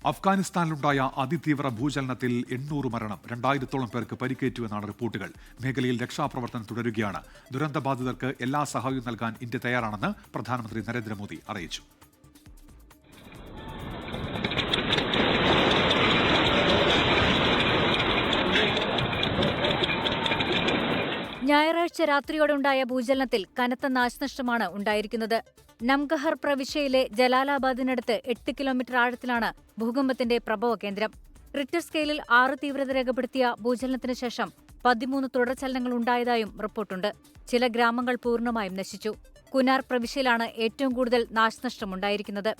അഫ്ഗാനിസ്ഥാനിലുണ്ടായ അതിതീവ്ര ഭൂചലനത്തിൽ 800 മരണം, 2000-ഓളം പേർക്ക് പരിക്കേറ്റുവെന്നാണ് റിപ്പോർട്ടുകൾ. മേഖലയിൽ രക്ഷാപ്രവർത്തനം തുടരുകയാണ്. ദുരന്തബാധിതർക്ക് എല്ലാ സഹായവും നൽകാൻ ഇന്ത്യ തയ്യാറാണെന്ന് പ്രധാനമന്ത്രി നരേന്ദ്രമോദി അറിയിച്ചു. ഞായറാഴ്ച രാത്രിയോടെയുണ്ടായ ഭൂചലനത്തിൽ കനത്ത നാശനഷ്ടമാണ് ഉണ്ടായിരിക്കുന്നത്. നംഗഹർ പ്രവിശ്യയിലെ ജലാലാബാദിനടുത്ത് 8 കിലോമീറ്റർ ആഴത്തിലാണ് ഭൂകമ്പത്തിന്റെ പ്രഭവ കേന്ദ്രം. റിക്ടർ സ്കെയിലിൽ 6 തീവ്രത രേഖപ്പെടുത്തിയ ഭൂചലനത്തിന് ശേഷം 13 തുടർചലനങ്ങൾ ഉണ്ടായതായും റിപ്പോർട്ടുണ്ട്. ചില ഗ്രാമങ്ങൾ പൂർണ്ണമായും നശിച്ചു. കുനാർ പ്രവിശ്യയിലാണ് ഏറ്റവും കൂടുതൽ നാശനഷ്ടമുണ്ടായിരിക്കുന്നത്.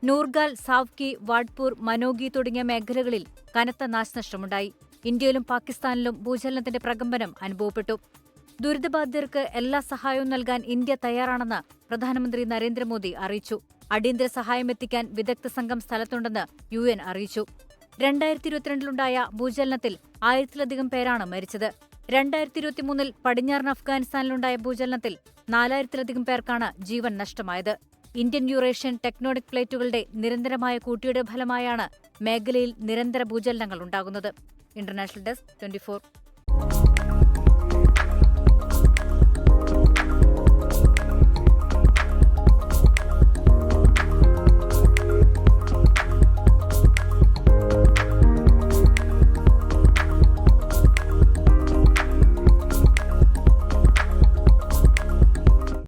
നൂർഗാൽ, സാവ്കി, വാഡ്പൂർ, മനോഗി തുടങ്ങിയ മേഖലകളിൽ കനത്ത നാശനഷ്ടമുണ്ടായി. ഇന്ത്യയിലും പാകിസ്ഥാനിലും ഭൂചലനത്തിന്റെ പ്രകമ്പനം അനുഭവപ്പെട്ടു. ദുരിതബാധിതർക്ക് എല്ലാ സഹായവും നൽകാൻ ഇന്ത്യ തയ്യാറാണെന്ന് പ്രധാനമന്ത്രി നരേന്ദ്രമോദി അറിയിച്ചു. അടിയന്തര സഹായം എത്തിക്കാൻ വിദഗ്ധ സംഘം സ്ഥലത്തുണ്ടെന്ന് UN അറിയിച്ചു. 2022-ലുണ്ടായ ഭൂചലനത്തിൽ 1000-ലധികം പേരാണ് മരിച്ചത്. 2023-ൽ പടിഞ്ഞാറൻ അഫ്ഗാനിസ്ഥാനിലുണ്ടായ ഭൂചലനത്തിൽ 4000-ലധികം പേർക്കാണ് ജീവൻ നഷ്ടമായത്. ഇന്ത്യൻ യൂറേഷ്യൻ ടെക്ടോണിക് പ്ലേറ്റുകളുടെ നിരന്തരമായ കൂട്ടിയുടെ ഫലമായാണ് മേഖലയിൽ നിരന്തര ഭൂചലനങ്ങൾ ഉണ്ടാകുന്നത്. International desk 24.